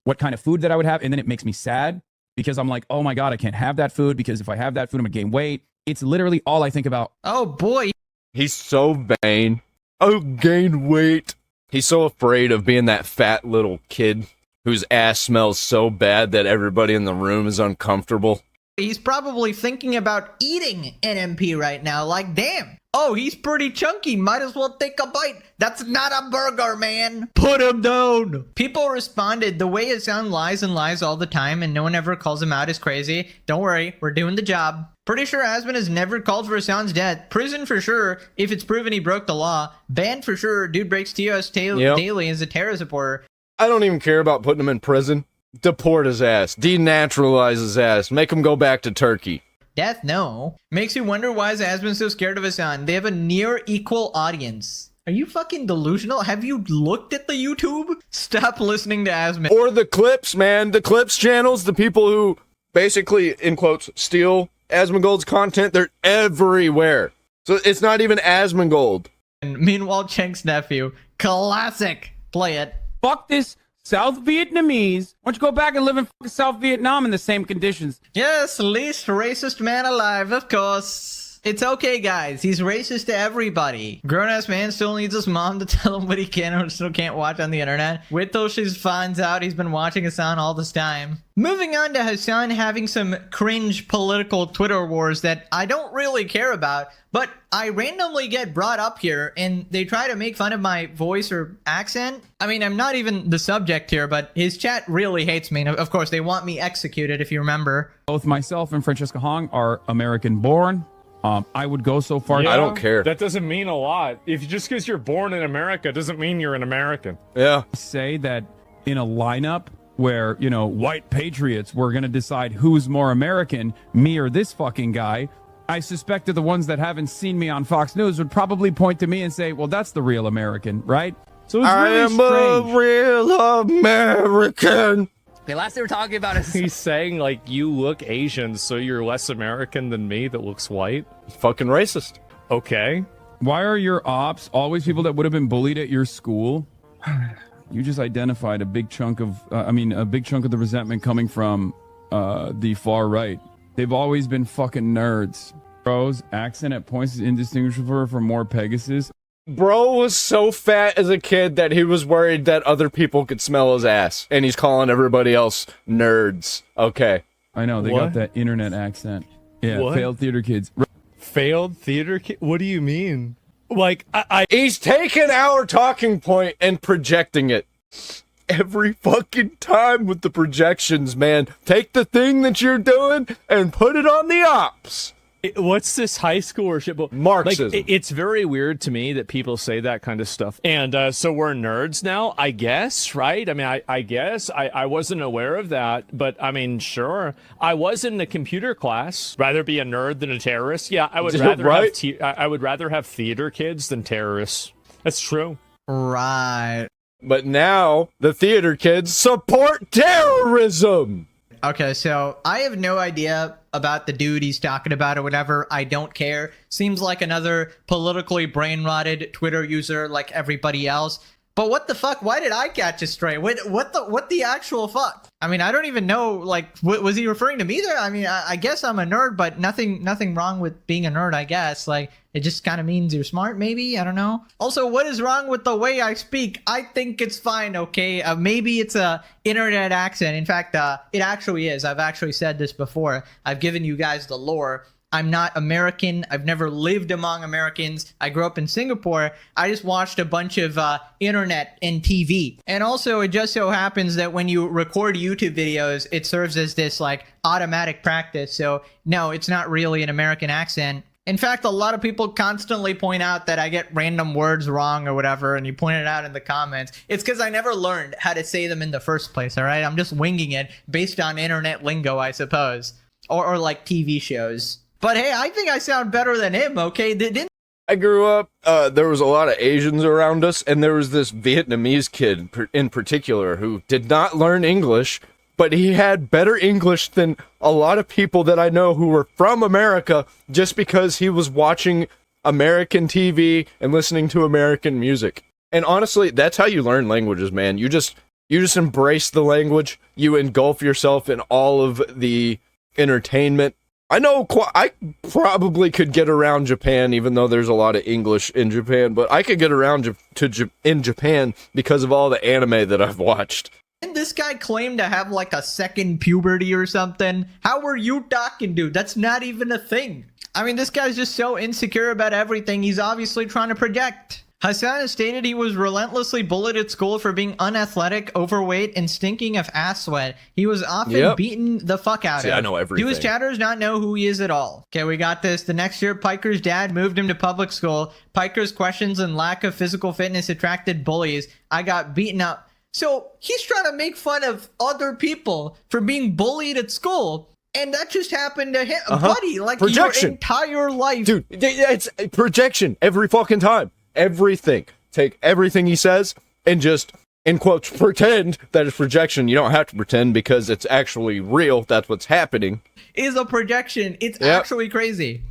[SPEAKER 3] what kind of food that I would have. And then it makes me sad because I'm like, oh my God, I can't have that food because if I have that food, I'm gonna gain weight. It's literally all I think about.
[SPEAKER 2] Oh boy.
[SPEAKER 1] He's so vain. Oh, gain weight. He's so afraid of being that fat little kid whose ass smells so bad that everybody in the room is uncomfortable.
[SPEAKER 2] He's probably thinking about eating NMP right now. Like, damn. Oh, he's pretty chunky. Might as well take a bite. That's not a burger, man. Put him down. People responded, the way Hasan lies and lies all the time and no one ever calls him out is crazy. Don't worry, we're doing the job. Pretty sure Asmon has never called for Hasan's death. Prison for sure, if it's proven he broke the law. Banned for sure, dude breaks TOS daily as a terror supporter.
[SPEAKER 1] I don't even care about putting him in prison. Deport his ass. Denaturalize his ass. Make him go back to Turkey.
[SPEAKER 2] Death, no. Makes you wonder why is Asmon so scared of Hasan. They have a near equal audience. Are you fucking delusional? Have you looked at the YouTube? Stop listening to Asmon.
[SPEAKER 1] Or the clips, man. The clips channels, the people who basically, in quotes, steal Asmongold's content, they're everywhere. So it's not even Asmongold.
[SPEAKER 2] And meanwhile, Chenk's nephew. Classic. Play it.
[SPEAKER 3] Fuck this South Vietnamese. Why don't you go back and live in fucking South Vietnam in the same conditions?
[SPEAKER 2] Yes, least racist man alive, of course. It's okay, guys. He's racist to everybody. Grown-ass man still needs his mom to tell him what he can or still can't watch on the internet. Wait till she finds out he's been watching Hasan all this time. Moving on to Hasan having some cringe political Twitter wars that I don't really care about, but I randomly get brought up here and they try to make fun of my voice or accent. I mean, I'm not even the subject here, but his chat really hates me. And of course, they want me executed, if you remember.
[SPEAKER 3] Both myself and Francesca Hong are American born. I would go so far.
[SPEAKER 1] I don't care.
[SPEAKER 5] That doesn't mean a lot. If just because you're born in America doesn't mean you're an American.
[SPEAKER 1] Yeah.
[SPEAKER 3] Say that in a lineup where, white patriots were going to decide who's more American, me or this fucking guy, I suspect that the ones that haven't seen me on Fox News would probably point to me and say, well, that's the real American, right? So it's really strange.
[SPEAKER 1] I am a real American.
[SPEAKER 11] Okay, last they were talking about is
[SPEAKER 5] he's saying like you look Asian, so you're less American than me that looks white.
[SPEAKER 1] Fucking racist.
[SPEAKER 5] Okay.
[SPEAKER 3] Why are your ops always people that would have been bullied at your school? You just identified a big chunk of, a big chunk of the resentment coming from the far right. They've always been fucking nerds. Bro's accent at points is indistinguishable from more Pegasus.
[SPEAKER 1] Bro was so fat as a kid that he was worried that other people could smell his ass. And he's calling everybody else nerds. Okay.
[SPEAKER 3] I know, they got that internet accent. Yeah,
[SPEAKER 12] What?
[SPEAKER 3] failed theater kids.
[SPEAKER 12] Failed theater kid? What do you mean? Like,
[SPEAKER 1] He's taking our talking point and projecting it. Every fucking time with the projections, man. Take the thing that you're doing and put it on the ops.
[SPEAKER 5] What's this high school or shit?
[SPEAKER 1] Marxism.
[SPEAKER 5] Like, it's very weird to me that people say that kind of stuff. And so we're nerds now, I guess, right? I mean, I guess. I wasn't aware of that, but I mean, sure. I was in a computer class. Rather be a nerd than a terrorist. Yeah, I would rather I would rather have theater kids than terrorists. That's true.
[SPEAKER 2] Right.
[SPEAKER 1] But now, the theater kids support terrorism!
[SPEAKER 2] Okay, so I have no idea about the dude he's talking about or whatever. I don't care. Seems like another politically brain-rotted Twitter user like everybody else. But what the fuck? Why did I catch a stray? What the actual fuck? I mean, I don't even know, like, was he referring to me there? I mean, I guess I'm a nerd, but nothing wrong with being a nerd, I guess. Like, it just kind of means you're smart, maybe? I don't know. Also, what is wrong with the way I speak? I think it's fine, okay? Maybe it's a internet accent. In fact, it actually is. I've actually said this before. I've given you guys the lore. I'm not American. I've never lived among Americans. I grew up in Singapore. I just watched a bunch of internet and TV. And also, it just so happens that when you record YouTube videos, it serves as this like automatic practice. So no, it's not really an American accent. In fact, a lot of people constantly point out that I get random words wrong or whatever, and you point it out in the comments. It's because I never learned how to say them in the first place, all right? I'm just winging it based on internet lingo, I suppose. Or like TV shows. But hey, I think I sound better than him, okay?
[SPEAKER 1] I grew up, there was a lot of Asians around us, and there was this Vietnamese kid in particular who did not learn English, but he had better English than a lot of people that I know who were from America just because he was watching American TV and listening to American music. And honestly, that's how you learn languages, man. You just embrace the language, you engulf yourself in all of the entertainment. I know I probably could get around Japan, even though there's a lot of English in Japan, but I could get around in Japan because of all the anime that I've watched.
[SPEAKER 2] Didn't this guy claim to have like a second puberty or something? How are you talking, dude? That's not even a thing. I mean, this guy's just so insecure about everything. He's obviously trying to project. Hasan has stated he was relentlessly bullied at school for being unathletic, overweight, and stinking of ass sweat. He was often beaten the fuck out of.
[SPEAKER 1] I know everything.
[SPEAKER 2] Do his chatters not know who he is at all? Okay, we got this. The next year, Piker's dad moved him to public school. Piker's questions and lack of physical fitness attracted bullies. I got beaten up. So he's trying to make fun of other people for being bullied at school. And that just happened to him. Buddy, like projection. Your entire life.
[SPEAKER 1] Dude, it's projection every fucking time. Everything. Take everything he says and just, in quotes, pretend that it's projection. You don't have to pretend because it's actually real. That's what's happening.
[SPEAKER 2] Is a projection. It's actually crazy.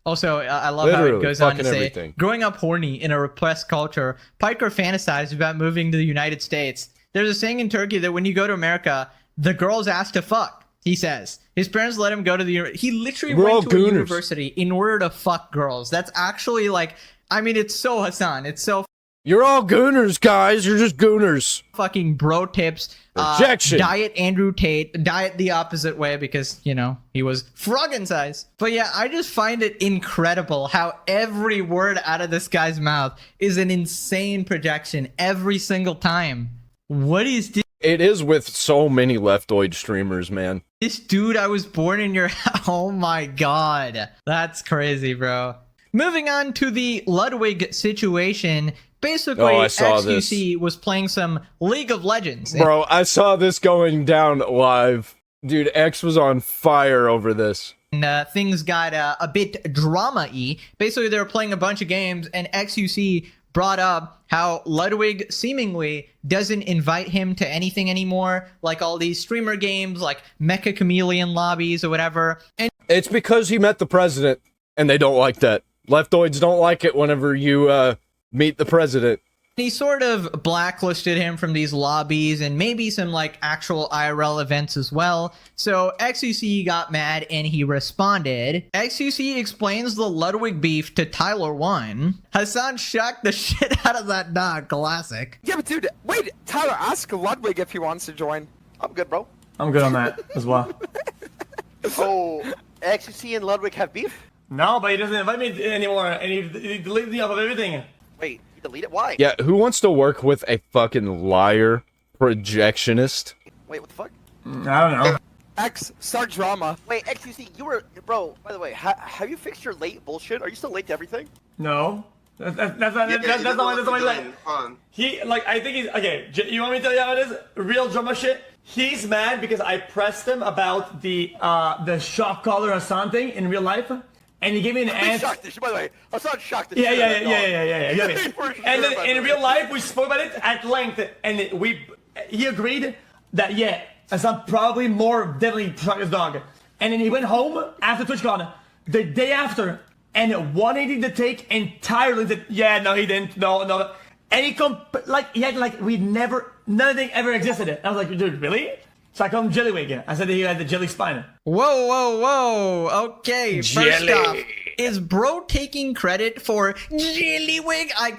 [SPEAKER 2] Also, I love how it goes on to say, growing up horny in a repressed culture, Piker fantasized about moving to the United States. There's a saying in Turkey that when you go to America, the girls ask to fuck, he says. His parents let him go to the... He literally went to a university in order to fuck girls. That's actually like... I mean, it's so Hasan. It's so...
[SPEAKER 1] You're all gooners, guys. You're just gooners.
[SPEAKER 2] Fucking bro tips.
[SPEAKER 1] Projection.
[SPEAKER 2] Diet Andrew Tate. Diet the opposite way because, you know, he was froggen size. But yeah, I just find it incredible how every word out of this guy's mouth is an insane projection every single time. What is this?
[SPEAKER 1] It is with so many leftoid streamers, man.
[SPEAKER 2] This dude, I was born in your... Oh my god. That's crazy, bro. Moving on to the Ludwig situation. Basically, XQC was playing some League of Legends.
[SPEAKER 1] Bro, I saw this going down live. Dude, X was on fire over this.
[SPEAKER 2] And things got a bit drama-y. Basically, they were playing a bunch of games, and XQC brought up how Ludwig seemingly doesn't invite him to anything anymore, like all these streamer games, like Mecha Chameleon lobbies or whatever. And
[SPEAKER 1] it's because he met the president, and they don't like that. Leftoids don't like it whenever you meet the president.
[SPEAKER 2] He sort of blacklisted him from these lobbies and maybe some like actual IRL events as well. So XQC got mad and he responded. XQC explains the Ludwig beef to Tyler 1. Hasan shocked the shit out of that dog. Classic.
[SPEAKER 13] Yeah, but dude, wait, Tyler, ask Ludwig if he wants to join. I'm good, bro.
[SPEAKER 14] I'm good on that as well.
[SPEAKER 13] Oh, XQC and Ludwig have beef?
[SPEAKER 14] No, but he doesn't invite me anymore, and he deleted me off of everything.
[SPEAKER 13] Wait, you delete it? Why?
[SPEAKER 1] Yeah, who wants to work with a fucking liar projectionist?
[SPEAKER 13] Wait, what the fuck?
[SPEAKER 14] I don't know.
[SPEAKER 13] X, start drama. Wait, XQC, you were, bro, by the way, have you fixed your late bullshit? Are you still late to everything?
[SPEAKER 14] No. That's not my He, like, I think he's, okay, you want me to tell you how it is? Real drama shit? He's mad because I pressed him about the shock collar Hasan thing in real life. And he gave me an answer.
[SPEAKER 13] By the way, Hasan shocked the
[SPEAKER 14] Yeah.
[SPEAKER 13] shit.
[SPEAKER 14] And then in real life, we spoke about it at length, and he agreed that Hasan probably definitely shocked his dog. And then he went home after TwitchCon the day after, and 180 the take entirely. Said, no, he didn't. No. And he had nothing ever existed. I was like, dude, really? So I called him Jellywig. I said that he had the jelly spine.
[SPEAKER 2] Whoa. Okay, first off, is bro taking credit for Jellywig? I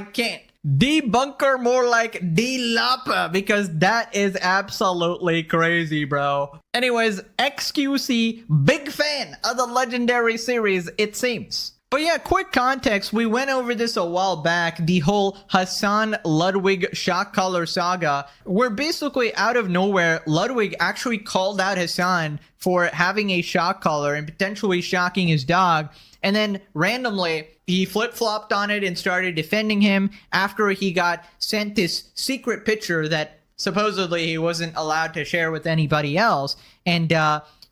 [SPEAKER 2] can't. Debunker more like D-Lapa, because that is absolutely crazy, bro. Anyways, XQC, big fan of the legendary series, it seems. But yeah, quick context, we went over this a while back, the whole Hasan Ludwig shock collar saga, where basically out of nowhere, Ludwig actually called out Hasan for having a shock collar and potentially shocking his dog, and then randomly, he flip-flopped on it and started defending him after he got sent this secret picture that supposedly he wasn't allowed to share with anybody else, and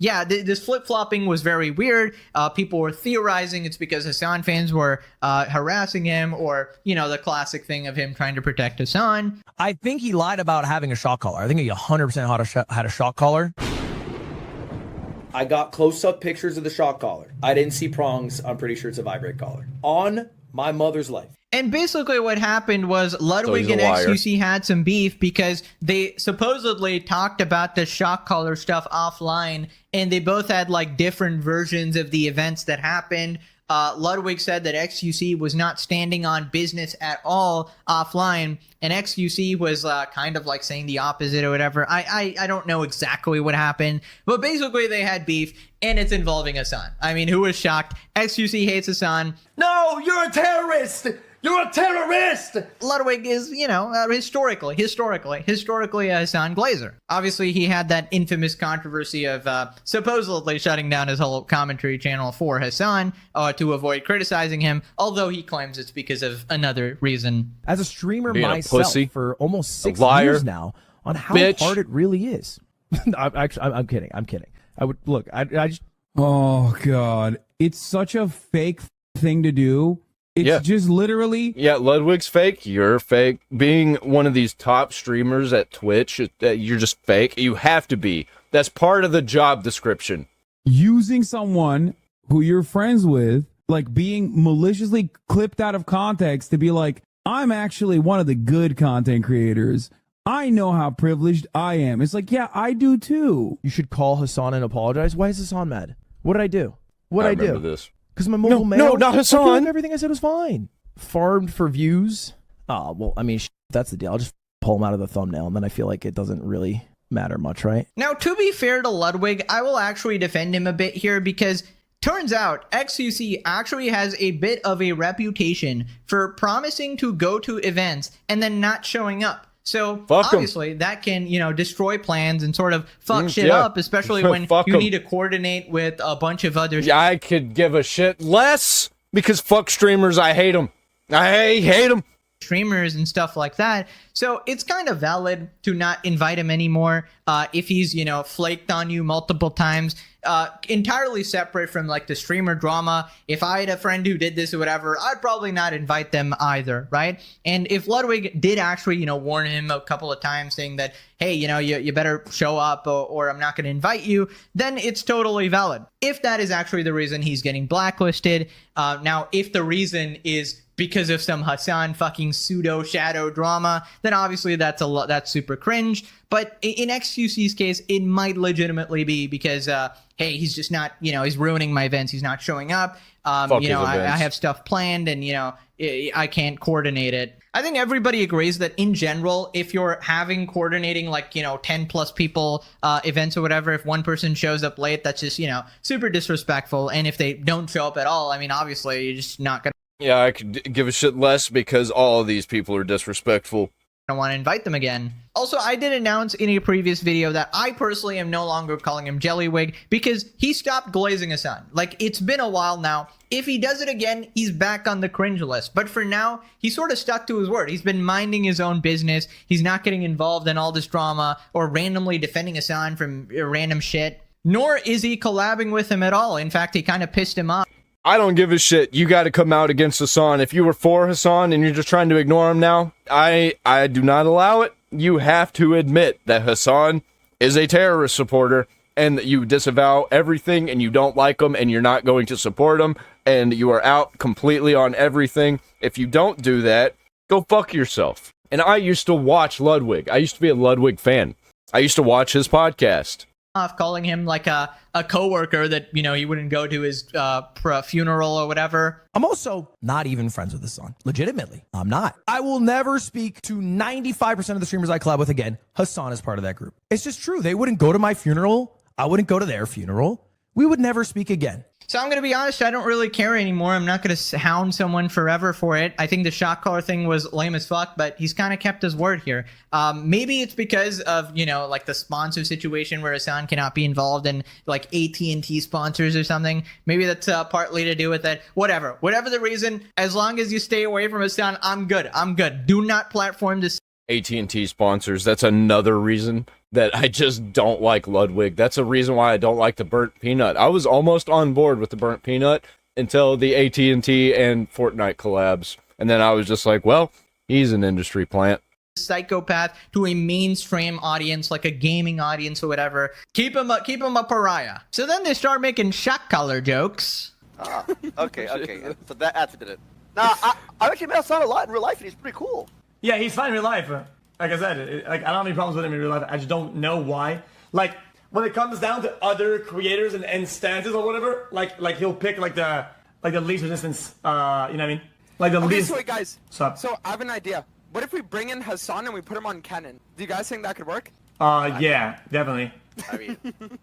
[SPEAKER 2] yeah, this flip-flopping was very weird. People were theorizing it's because Hasan fans were harassing him, or, you know, the classic thing of him trying to protect Hasan.
[SPEAKER 15] I think he lied about having a shock collar. I think he 100% had a shock collar.
[SPEAKER 16] I got close-up pictures of the shock collar. I didn't see prongs. I'm pretty sure it's a vibrate collar. On my mother's life.
[SPEAKER 2] And basically what happened was Ludwig and XQC had some beef because they supposedly talked about the shock collar stuff offline, and they both had like different versions of the events that happened. Ludwig said that XQC was not standing on business at all offline, and XQC was kind of like saying the opposite or whatever. I don't know exactly what happened, but basically they had beef, and it's involving Hasan. I mean, who was shocked? XQC hates Hasan.
[SPEAKER 14] No, you're a terrorist! You're a terrorist!
[SPEAKER 2] Ludwig is, you know, historically a Hasan Glazer. Obviously, he had that infamous controversy of supposedly shutting down his whole commentary channel for Hasan to avoid criticizing him, although he claims it's because of another reason.
[SPEAKER 15] As a streamer myself for almost 6 years now, on how hard it really is. I'm kidding. I would look. I just.
[SPEAKER 3] Oh God, it's such a fake thing to do. It's just literally...
[SPEAKER 1] Yeah, Ludwig's fake. You're fake. Being one of these top streamers at Twitch, you're just fake. You have to be. That's part of the job description.
[SPEAKER 3] Using someone who you're friends with, like being maliciously clipped out of context to be like, I'm actually one of the good content creators. I know how privileged I am. It's like, yeah, I do too.
[SPEAKER 15] You should call Hasan and apologize. Why is Hasan mad? What did I do? What did I do?
[SPEAKER 1] Remember this.
[SPEAKER 15] Because I'm a mobile male?
[SPEAKER 1] No, not Hasan.
[SPEAKER 15] I feel like everything I said was fine. Farmed for views? Oh, well, I mean, that's the deal. I'll just pull him out of the thumbnail, and then I feel like it doesn't really matter much, right?
[SPEAKER 2] Now, to be fair to Ludwig, I will actually defend him a bit here, because turns out XQC actually has a bit of a reputation for promising to go to events and then not showing up. So obviously that can, you know, destroy plans and sort of fuck shit up, especially when you need to coordinate with a bunch of others.
[SPEAKER 1] Yeah, I could give a shit less because fuck streamers. I hate them. I hate them.
[SPEAKER 2] Streamers and stuff like that. So it's kind of valid to not invite him anymore. if he's, you know, flaked on you multiple times, entirely separate from like the streamer drama. If I had a friend who did this or whatever, I'd probably not invite them either, right? And if Ludwig did actually, you know, warn him a couple of times saying that, hey, you know, you better show up or I'm not going to invite you, then it's totally valid. If that is actually the reason he's getting blacklisted. Now, if the reason is because of some Hasan fucking pseudo shadow drama, then obviously that's super cringe. But in XQC's case, it might legitimately be because, hey, he's just not, you know, he's ruining my events. He's not showing up. You know, I have stuff planned and, you know, I can't coordinate it. I think everybody agrees that in general, if you're coordinating like, you know, 10 plus people events or whatever, if one person shows up late, that's just, you know, super disrespectful. And if they don't show up at all, I mean, obviously you're just not going to.
[SPEAKER 1] Yeah, I could give a shit less because all of these people are disrespectful.
[SPEAKER 2] I want to invite them again. Also, I did announce in a previous video that I personally am no longer calling him Jellywig because he stopped glazing Hasan. Like, it's been a while now. If he does it again, he's back on the cringe list. But for now, he sort of stuck to his word. He's been minding his own business. He's not getting involved in all this drama or randomly defending Hasan from random shit. Nor is he collabing with him at all. In fact, he kind of pissed him off.
[SPEAKER 1] I don't give a shit. You got to come out against Hasan. If you were for Hasan and you're just trying to ignore him now, I do not allow it. You have to admit that Hasan is a terrorist supporter and that you disavow everything and you don't like him and you're not going to support him and you are out completely on everything. If you don't do that, go fuck yourself. And I used to watch Ludwig. I used to be a Ludwig fan. I used to watch his podcast.
[SPEAKER 2] Off calling him like a coworker that, you know, he wouldn't go to his funeral or whatever.
[SPEAKER 15] I'm also not even friends with Hasan. Legitimately, I'm not. I will never speak to 95% of the streamers I collab with again. Hasan is part of that group. It's just true. They wouldn't go to my funeral. I wouldn't go to their funeral. We would never speak again.
[SPEAKER 2] So I'm going to be honest, I don't really care anymore. I'm not going to hound someone forever for it. I think the shot caller thing was lame as fuck, but he's kind of kept his word here. Maybe it's because of, you know, like the sponsor situation where Hasan cannot be involved in like AT&T sponsors or something. Maybe that's partly to do with it. Whatever the reason, as long as you stay away from Hasan, I'm good. Do not platform this.
[SPEAKER 1] AT&T sponsors, that's another reason that I just don't like Ludwig. That's a reason why I don't like the burnt peanut. I was almost on board with the burnt peanut until the AT&T and Fortnite collabs. And then I was just like, well, he's an industry plant.
[SPEAKER 2] Psychopath to a mainstream audience, like a gaming audience or whatever. Keep him a pariah. So then they start making shot collar jokes.
[SPEAKER 13] Okay. So that's it. Now, I actually met Hasan a lot in real life and he's pretty cool.
[SPEAKER 14] Yeah, he's fine in real life. Like I said, like I don't have any problems with him in real life. I just don't know why. Like when it comes down to other creators and stances or whatever, like he'll pick like the least resistance. You know what I mean? Like the least.
[SPEAKER 17] So wait, guys.
[SPEAKER 14] So
[SPEAKER 17] I have an idea. What if we bring in Hasan and we put him on Kennen? Do you guys think that could work?
[SPEAKER 14] Yeah, definitely.
[SPEAKER 13] I mean,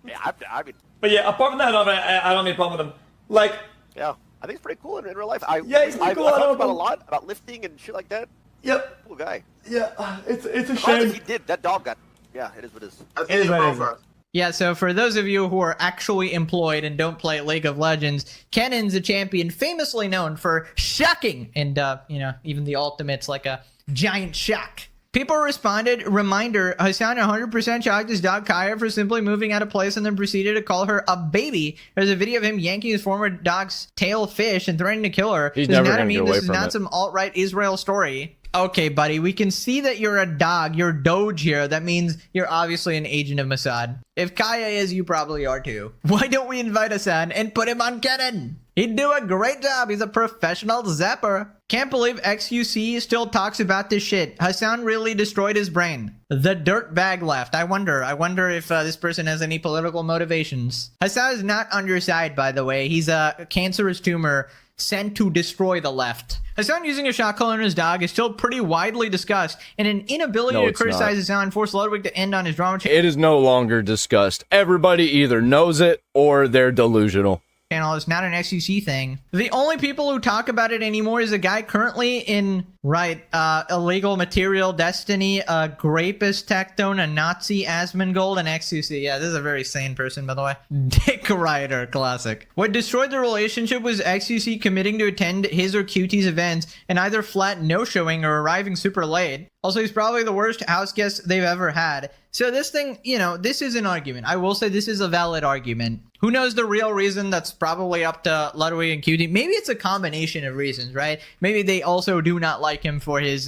[SPEAKER 13] yeah, I mean.
[SPEAKER 14] But yeah, apart from that, I don't have any problem with him. Like.
[SPEAKER 13] Yeah, I think it's pretty cool in real life.
[SPEAKER 14] He's pretty cool.
[SPEAKER 13] I talked about a lot about lifting and shit like that.
[SPEAKER 14] Yep.
[SPEAKER 13] Cool guy.
[SPEAKER 14] Yeah, it's a shame.
[SPEAKER 13] He did. That dog got. Yeah, it is what it is.
[SPEAKER 14] It is what it is.
[SPEAKER 2] Yeah, so for those of you who are actually employed and don't play League of Legends, Kennen's a champion famously known for shocking and, you know, even the ultimate's like a giant shock. People responded, reminder, Hasan 100% shocked his dog Kaya for simply moving out of place and then proceeded to call her a baby. There's a video of him yanking his former dog's tail fish and threatening to kill her.
[SPEAKER 1] He's never going to get away from it.
[SPEAKER 2] This is not some alt-right Israel story. Okay, buddy, we can see that you're a dog. You're Doge here. That means you're obviously an agent of Mossad. If Kaya is, you probably are too. Why don't we invite Hasan and put him on Kennen? He'd do a great job. He's a professional zapper. Can't believe XQC still talks about this shit. Hasan really destroyed his brain. The dirt bag left. I wonder if this person has any political motivations. Hasan is not on your side, by the way. He's a cancerous tumor sent to destroy the left. Hasan using a shot caller on his dog is still pretty widely discussed, and an inability to criticize Hasan forced Ludwig to end on his drama channel.
[SPEAKER 1] It is no longer discussed. Everybody either knows it or they're delusional.
[SPEAKER 2] It's not an XQC thing. The only people who talk about it anymore is a guy currently in Right. Illegal Material Destiny, a Grapist Tectone, a Nazi Asmongold, and XQC. Yeah, this is a very sane person, by the way. Dick Rider, classic. What destroyed the relationship was XQC committing to attend his or QT's events and either flat no-showing or arriving super late. Also, he's probably the worst house guest they've ever had. So this thing, you know, this is an argument. I will say this is a valid argument. Who knows the real reason? That's probably up to Ludwig and QT. Maybe it's a combination of reasons, right? Maybe they also do not like him for his,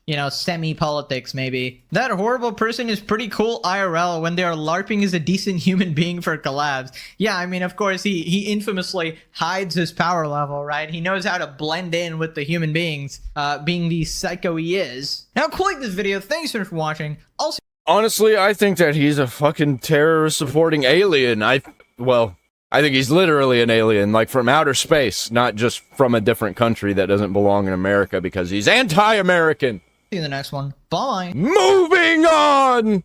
[SPEAKER 2] you know, semi-politics, maybe. That horrible person is pretty cool IRL when they are LARPing as a decent human being for collabs. Yeah, I mean, of course, he infamously hides his power level, right? He knows how to blend in with the human beings, being the psycho he is. Now, click this video. Thanks so much for watching. Also,
[SPEAKER 1] honestly, I think that he's a fucking terrorist-supporting alien. Well, I think he's literally an alien, like from outer space, not just from a different country that doesn't belong in America because he's anti-American.
[SPEAKER 2] see you in the next one. Bye.
[SPEAKER 1] Moving on!